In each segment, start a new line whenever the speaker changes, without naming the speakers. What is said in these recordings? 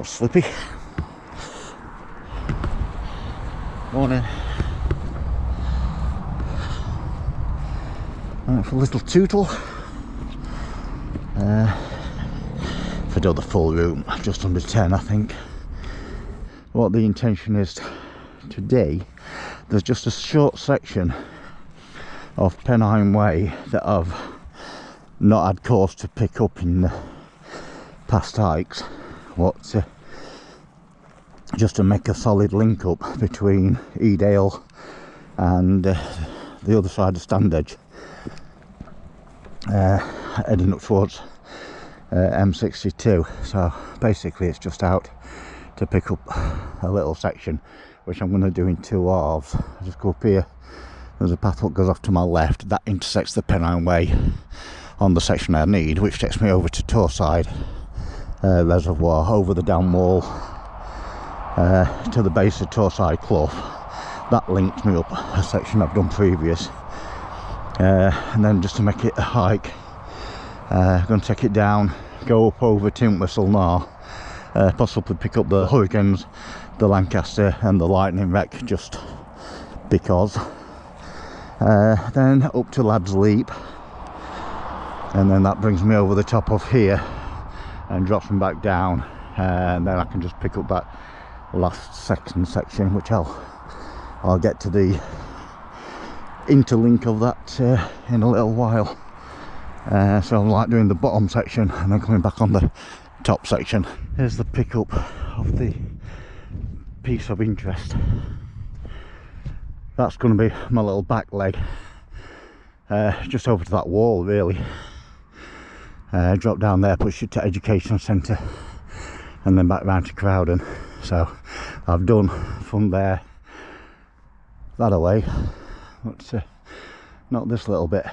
slippy. Morning. Right, for a little tootle. If I do the full route, just under 10 I think. What the intention is today, there's just a short section of Pennine Way that I've not had cause to pick up in the past hikes. Just to make a solid link up between Edale and the other side of Standedge, heading up towards M62. So basically it's just out to pick up a little section, which I'm going to do in two halves. I just go up here, there's a path that goes off to my left that intersects the Pennine Way on the section I need, which takes me over to Torside Reservoir, over the down wall to the base of Torside Clough. That links me up a section I've done previous, and then just to make it a hike, I'm going to take it down, go up over Tintwhistle Knarr, possibly pick up the Hurricanes, the Lancaster and the Lightning wreck, just because. Then up to Lads Leap, and then that brings me over the top of here and drops me back down, and then I can just pick up that last section, which I'll get to the interlink of that in a little while. So I'm like doing the bottom section and then coming back on the top section. Here's the pickup of the piece of interest. That's going to be my little back leg, just over to that wall really. Drop down there, push it to Education Centre, and then back round to Crowden. So I've done from there that away, but not this little bit.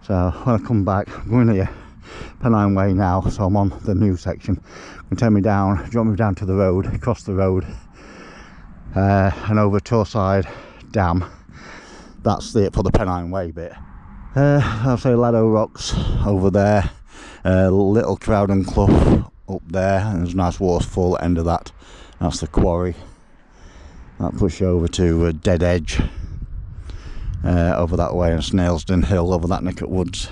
So when I come back, I'm going here Pennine Way now, so I'm on the new section. Going to take me down, drop me down to the road, across the road, and over Torside Dam. That's it for the Pennine Way bit. I'll say Laddo Rocks over there, little Crowden Clough up there, and there's a nice waterfall at the end of that. That's the quarry. That push you over to Dead Edge, over that way, and Snailsden Hill over that neck of woods.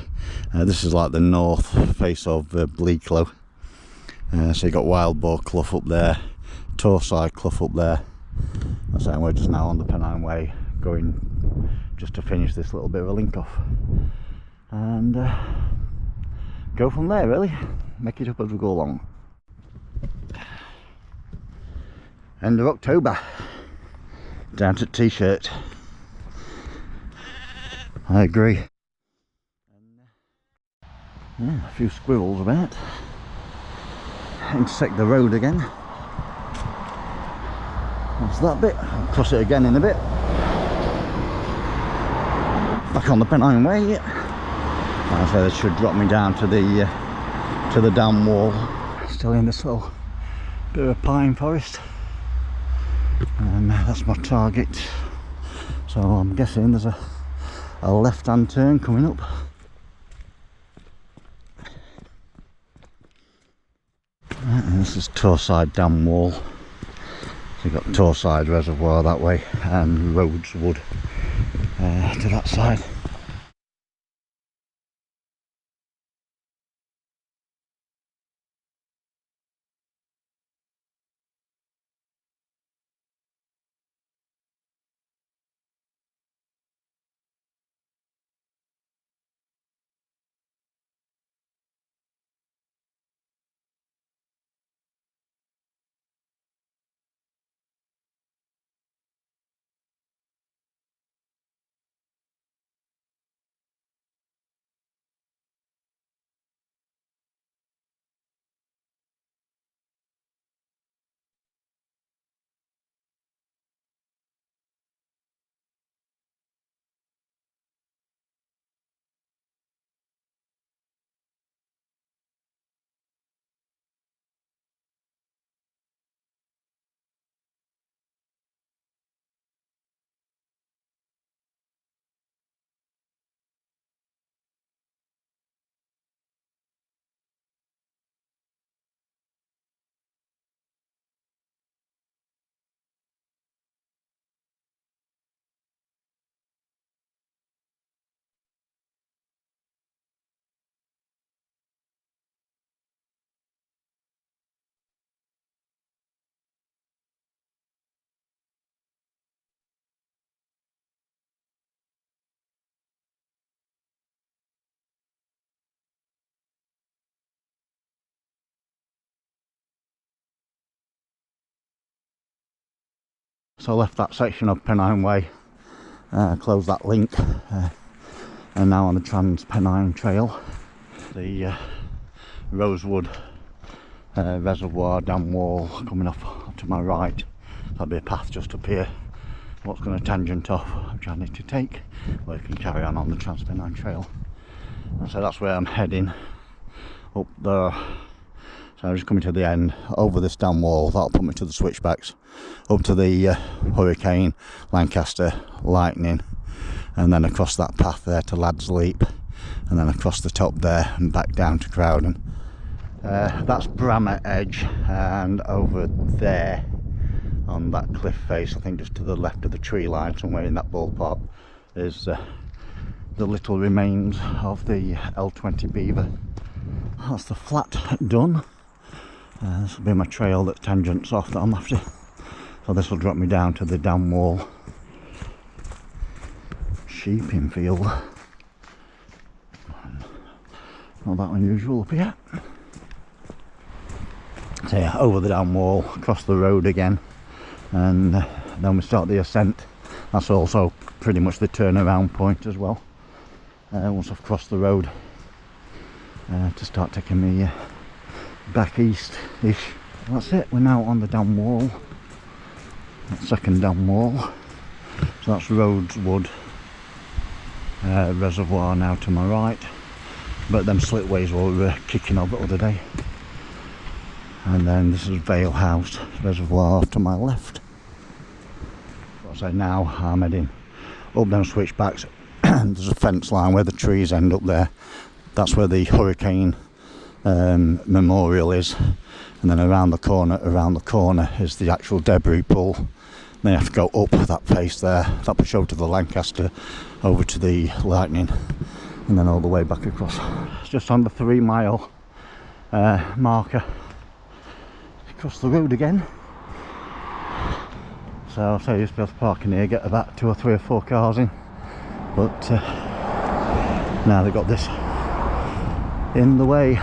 This is like the north face of Bleaklow. So you got Wild Boar Clough up there, Torside Clough up there. That's it, we're just now on the Pennine Way, going just to finish this little bit of a link off, and go from there really, make it up as we go along. End of October, down to t-shirt. I agree. Yeah, a few squirrels about. Intersect the road again. That's that bit. I'll cross it again in a bit. Back on the Pennine Way. Like I say, that should drop me down to the dam wall. Still in this little bit of pine forest, and that's my target. So I'm guessing there's a left-hand turn coming up. And this is Torside Dam Wall. So you've got Torside Reservoir that way and Rhodeswood to that side. So I left that section of Pennine Way, closed that link, and now on the Trans-Pennine Trail. The Rhodeswood Reservoir dam wall coming off to my right. There'll be a path just up here. What's going to tangent off, which I need to take, or you can carry on the Trans-Pennine Trail. And so that's where I'm heading, up there. So I'm just coming to the end, over this dam wall. That'll put me to the switchbacks, up to the Hurricane, Lancaster, Lightning, and then across that path there to Lad's Leap, and then across the top there and back down to Crowden. That's Brammer Edge, and over there on that cliff face, I think just to the left of the tree line, somewhere in that ballpark, is the little remains of the L20 beaver. That's the flat done. This will be my trail that tangents off that I'm after. So this will drop me down to the dam wall. Sheeping field. Not that unusual up here. So yeah, over the dam wall, across the road again, and then we start the ascent. That's also pretty much the turnaround point as well. Once I've crossed the road, to start taking me back east-ish. That's it, we're now on the dam wall. That second dam wall. So that's Rhodeswood Reservoir now to my right. But them slitways were kicking off the other day. And then this is Vale House Reservoir to my left. So now I'm heading up them switchbacks. There's a fence line where the trees end up there. That's where the Hurricane memorial is, and then around the corner is the actual debris pool. Then you have to go up that face there, that push over to the Lancaster, over to the Lightning, and then all the way back across. It's just on the 3 mile marker across the road again. So I used to be able to park in here, get about 2 or 3 or 4 cars in, but now they've got this in the way.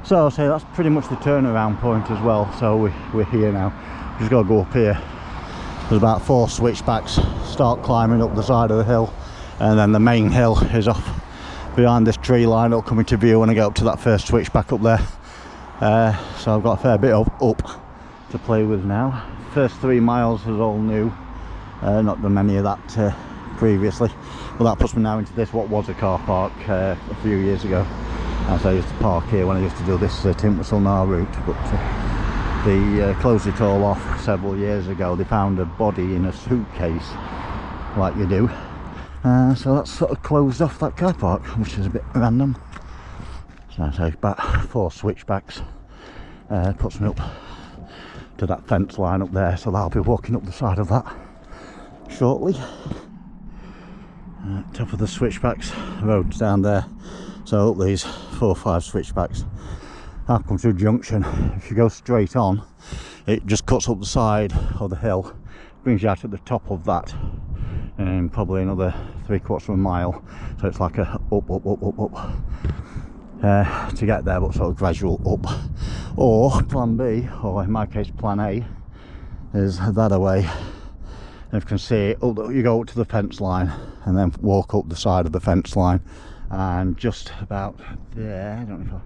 So I'll say that's pretty much the turnaround point as well. So we're here now. Just got to go up here. There's about 4 switchbacks. Start climbing up the side of the hill, and then the main hill is off behind this tree line. It'll come into view when I get up to that first switchback up there. So I've got a fair bit of up to play with now. First 3 miles is all new. Not done any of that previously. Well, that puts me now into this, what was a car park a few years ago. As I used to park here when I used to do this Tintwhistle Knarr route, but they closed it all off several years ago. They found a body in a suitcase, like you do. So that's sort of closed off that car park, which is a bit random. So I take about 4 switchbacks, puts me up to that fence line up there, so I'll be walking up the side of that shortly. Top of the switchbacks, road's down there. So up these 4 or 5 switchbacks, I've come to a junction. If you go straight on, it just cuts up the side of the hill, brings you out at the top of that, and probably another 3/4 of a mile. So it's like a up to get there, but sort of gradual up. Or plan B, or in my case plan A, is that away. And if you can see, you go up to the fence line and then walk up the side of the fence line, and just about there, I don't know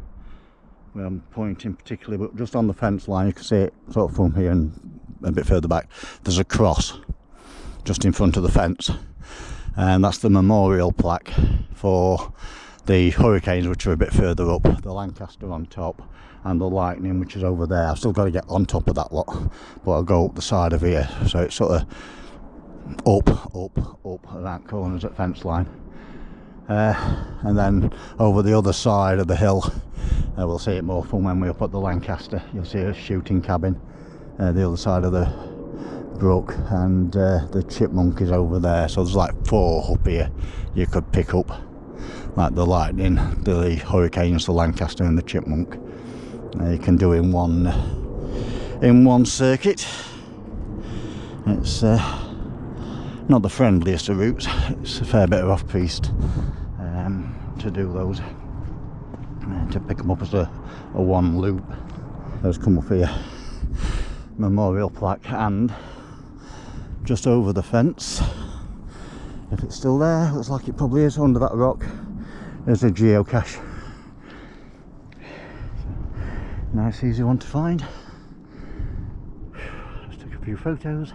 where I'm pointing particularly, but just on the fence line, you can see it sort of from here and a bit further back. There's a cross just in front of the fence, and that's the memorial plaque for the Hurricanes, which are a bit further up. The Lancaster on top, and the Lightning, which is over there. I've still got to get on top of that lot, but I'll go up the side of here, so it's sort of up around corners at fence line. And then over the other side of the hill, we'll see it more from when we're up at the Lancaster. You'll see a shooting cabin, the other side of the brook, and the chipmunk is over there. So there's like 4 up here you could pick up, like the Lightning, the Hurricanes, the Lancaster, and the chipmunk. You can do in one circuit. It's not the friendliest of routes. It's a fair bit of off-piste to do those, to pick them up as a one loop. Those come up here, memorial plaque, and just over the fence. If it's still there, looks like it probably is under that rock. There's a geocache. Nice easy one to find. Just took a few photos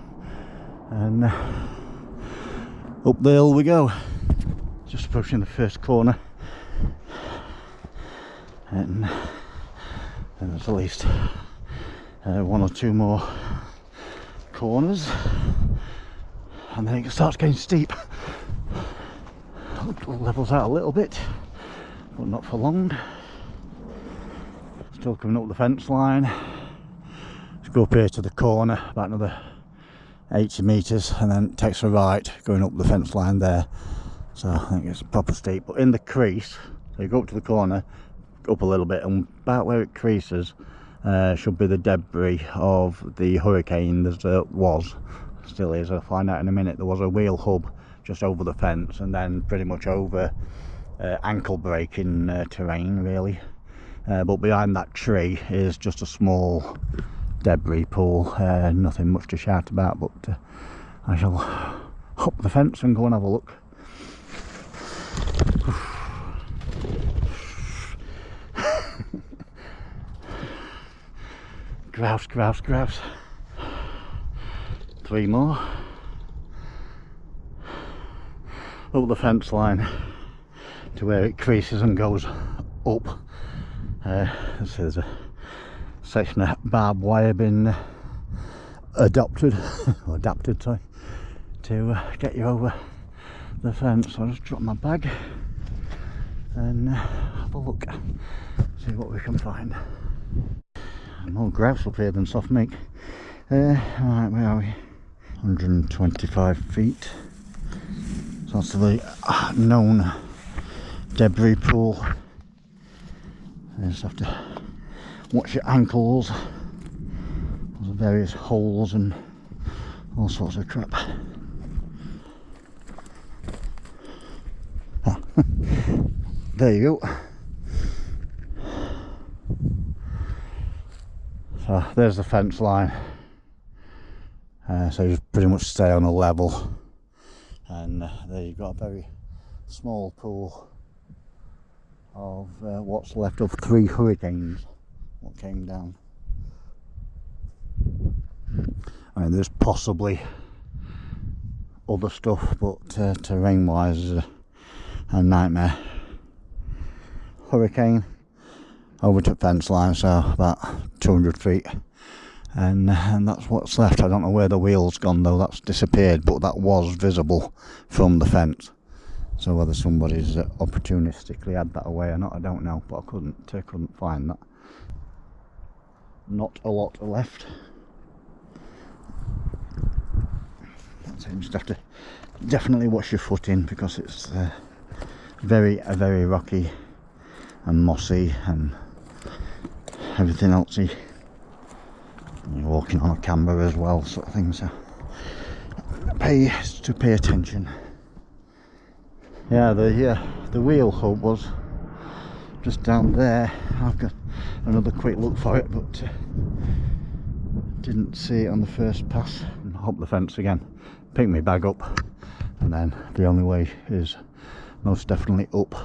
and up the hill we go. Just approaching the first corner, and then there's at least one or two more corners, and then it starts getting steep. Levels out a little bit, but not for long. Still coming up the fence line. Let's go up here to the corner, about another 80 metres, and then it takes a right going up the fence line there. So I think it's proper steep, but in the crease, so you go up to the corner, up a little bit, and about where it creases should be the debris of the hurricane. There was, still is, I'll find out in a minute. There was a wheel hub just over the fence, and then pretty much over ankle breaking terrain really. But behind that tree is just a small debris pool, nothing much to shout about, but I shall hop the fence and go and have a look. Grouse, grouse, grouse. 3 more. Up the fence line to where it creases and goes up. There's a section of barbed wire been adapted, sorry, to get you over the fence. So I'll just drop my bag and have a look, see what we can find. More grouse up here than soft meat. Right, where are we? 125 feet. So that's the known debris pool. You just have to watch your ankles. There's various holes and all sorts of crap. There you go. So there's the fence line. So you pretty much stay on a level, and there you've got a very small pool of what's left of 3 hurricanes what came down. I mean, there's possibly other stuff, but terrain wise is a nightmare. Hurricane over to fence line, so about 200 feet, and that's what's left. I don't know where the wheel's gone though, that's disappeared, but that was visible from the fence. So whether somebody's opportunistically had that away or not, I don't know, but I couldn't find that. Not a lot left. That's it, you just have to definitely wash your foot in, because it's very rocky and mossy and everything elsey. You're walking on a camber as well, sort of thing, so pay attention. Yeah, the wheel hub was just down there. I've got another quick look for it, but didn't see it on the first pass. And hop the fence again, pick my bag up, and then the only way is most definitely up.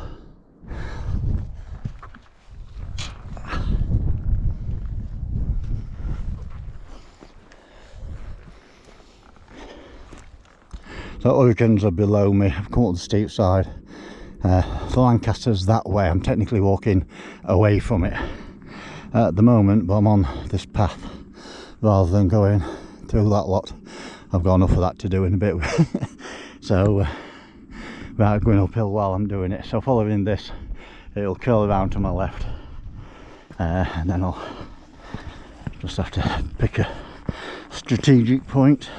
So hurricanes are below me. I've come up the steep side. So Lancaster's that way. I'm technically walking away from it at the moment, but I'm on this path rather than going through that lot. I've got enough of that to do in a bit. So without going uphill while I'm doing it. So following this, it'll curl around to my left, and then I'll just have to pick a strategic point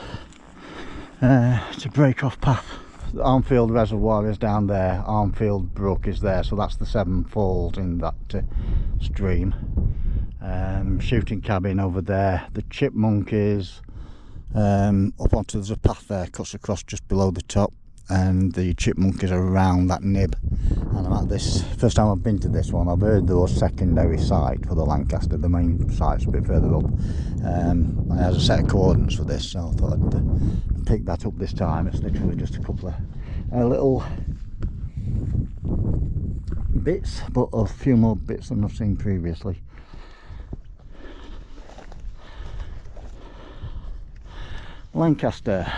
to break off path. The Armfield Reservoir is down there, Armfield Brook is there, so that's the 7 falls in that stream. Shooting cabin over there, the chipmunk is up onto, there's a path there, cuts across just below the top, and the chipmunk is around that nib. And I'm at this, first time I've been to this one. I've heard there was secondary site for the Lancaster, the main site's a bit further up. I had a set of coordinates for this, so I thought I'd pick that up this time. It's literally just a couple of little bits, but a few more bits than I've seen previously. Lancaster.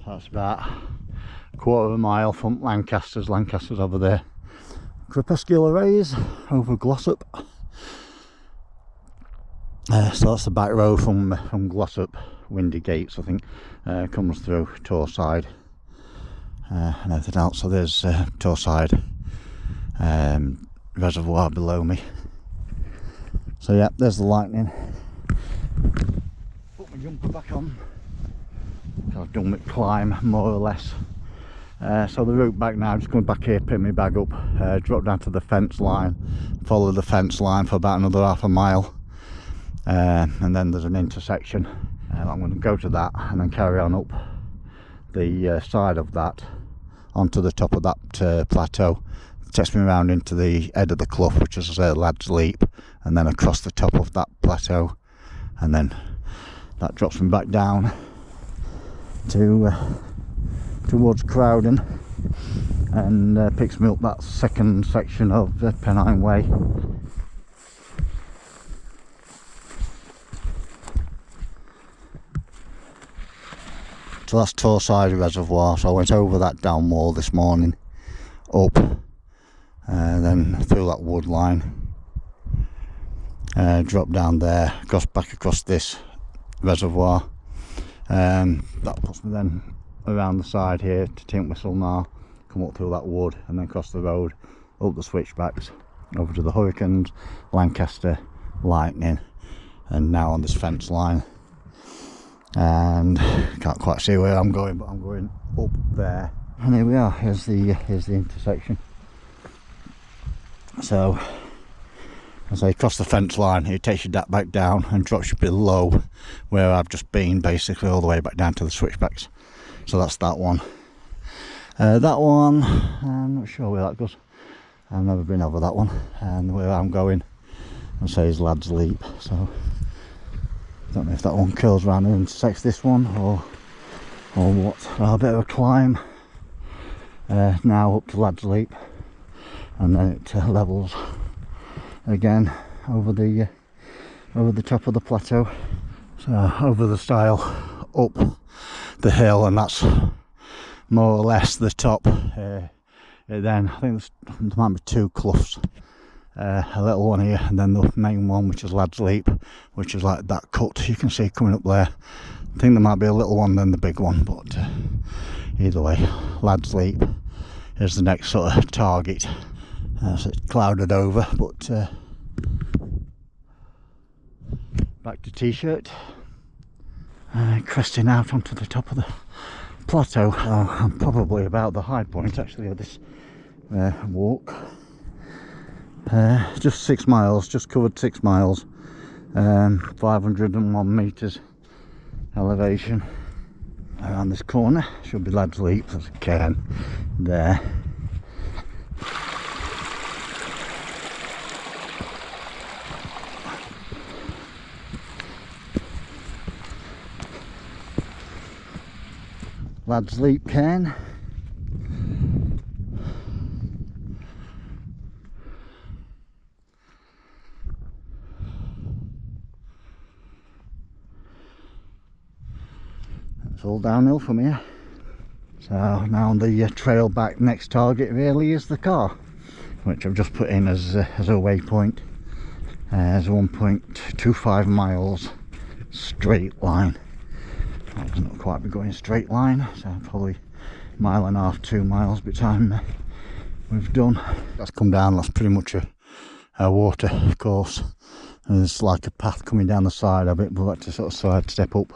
That's about a quarter of a mile from Lancaster's. Lancaster's over there. Crepuscular rays over Glossop. So that's the back road from Glossop. Windy Gates, I think, comes through Torside and everything else. So there's Torside Reservoir below me. So yeah, there's the lightning. Put my jumper back on. I've done my climb more or less. So the route back now, just going back here, pick my bag up, drop down to the fence line, follow the fence line for about another half a mile, and then there's an intersection. I'm going to go to that and then carry on up the side of that onto the top of that plateau. It takes me around into the head of the clough, which is Lad's Leap, and then across the top of that plateau, and then that drops me back down to towards Crowden, and picks me up that second section of Pennine Way. So that's Torside Reservoir. So I went over that down wall this morning, up, then through that wood line, dropped down there, back across this reservoir. That puts me then around the side here to Tintwhistle Knarr, come up through that wood and then across the road, up the switchbacks, over to the Hurricanes, Lancaster, Lightning, and now on this fence line. And can't quite see where I'm going, but I'm going up there. And here we are, here's the intersection. So as I cross the fence line, it takes you back down and drops you below where I've just been, basically all the way back down to the switchbacks. So that's that one. That one, I'm not sure where that goes. I've never been over that one. And where I'm going, I say, is Lad's Leap. So I don't know if that one curls around and intersects this one or what. A bit of a climb now up to Lad's Leap, and then it levels again over the top of the plateau. So over the stile, up the hill, and that's more or less the top. Then I think there might be two cloughs, a little one here, and then the main one, which is Lad's Leap, which is like that cut you can see coming up there. I think there might be a little one then the big one, but either way, Lad's Leap is the next sort of target. So it's clouded over, but back to t-shirt. cresting out onto the top of the plateau. I'm probably about the high point actually of this walk. Just 6 miles, just covered 6 miles, 501 metres elevation. Around this corner should be Lads Leap. There's a cairn there. Lads Leap cairn. It's all downhill from here. So now the trail back, next target really is the car, which I've just put in as a waypoint. As 1.25 miles straight line. That does not quite be going straight line, so probably 1.5 miles, 2 miles by the time we've done. That's come down, that's pretty much a water course. And there's like a path coming down the side of it, but we've had to sort of side step up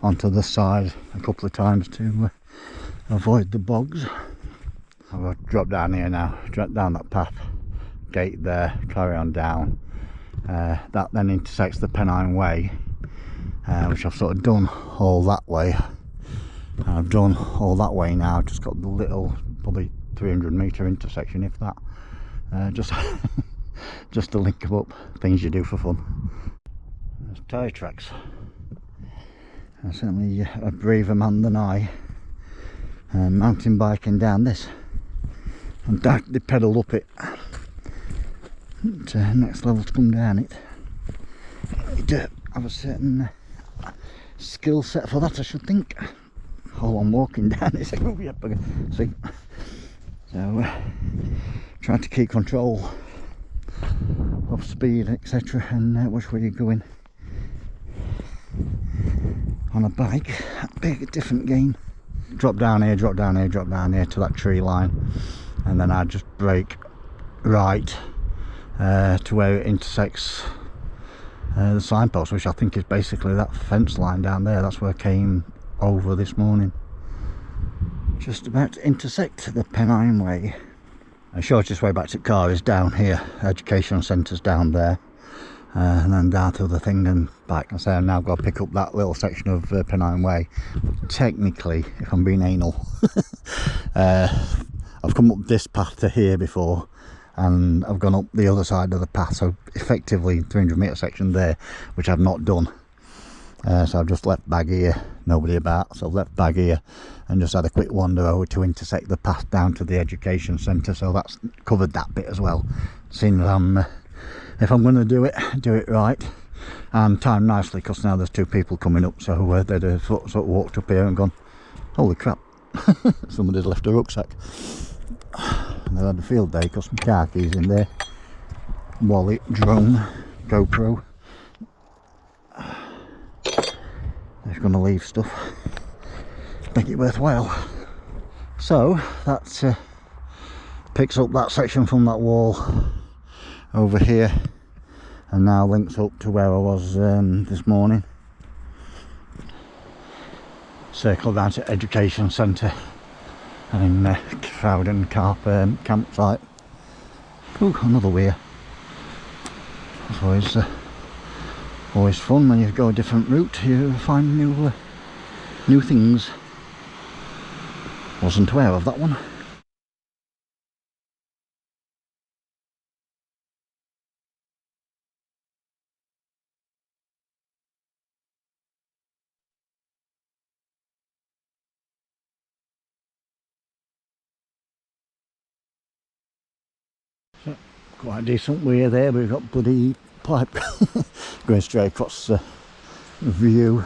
onto the side a couple of times to avoid the bogs. I'll drop down here now, drop down that path, gate there, carry on down. That then intersects the Pennine Way, which I've sort of done all that way. I've done all that way now, I've just got the little, probably 300 metre intersection, if that. Just just to link them up, things you do for fun. There's tyre tracks. Certainly a braver man than I. Mountain biking down this, and they pedal up it. Next level to come down it. You need to have a certain skill set for that, I should think. All I'm walking down it, see. So trying to keep control of speed, etc., and which way you're going. On a bike, that'd be a different game. Drop down here, drop down here, drop down here to that tree line, and then I'd just brake right to where it intersects the signpost, which I think is basically that fence line down there. That's where I came over this morning. Just about to intersect the Pennine Way. The shortest way back to the car is down here. Education centre's down there. And then down through the thing and back. I say I've now got to pick up that little section of Pennine Way. But technically, if I'm being anal, I've come up this path to here before, and I've gone up the other side of the path, so effectively 300 metre section there, which I've not done. So I've just left bag here, nobody about, so I've left bag here and just had a quick wander over to intersect the path down to the education centre, so that's covered that bit as well. Seeing that if I'm going to do it right and time nicely, because now there's 2 people coming up, so they'd have sort of walked up here and gone, holy crap, somebody's left a rucksack. And they've had a field day because my car keys in there, wallet, drone, GoPro. They're going to leave stuff, make it worthwhile. So that picks up that section from that wall over here, and now links up to where I was this morning. Circle down to Education Centre and in Crowden campsite. Ooh, another weir. It's always fun when you go a different route. You find new things. Wasn't aware of that one. So, quite a decent weir there, we've got bloody pipe going straight across the view.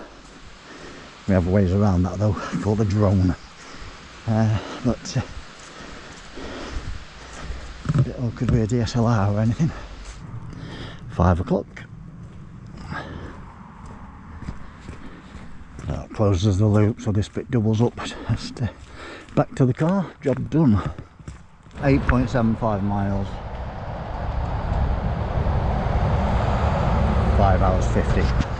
We have ways around that though, called the drone. But a bit awkward with a DSLR or anything. 5 o'clock. That closes the loop, so this bit doubles up. Just back to the car, job done. 8.75 miles. 5 hours 50.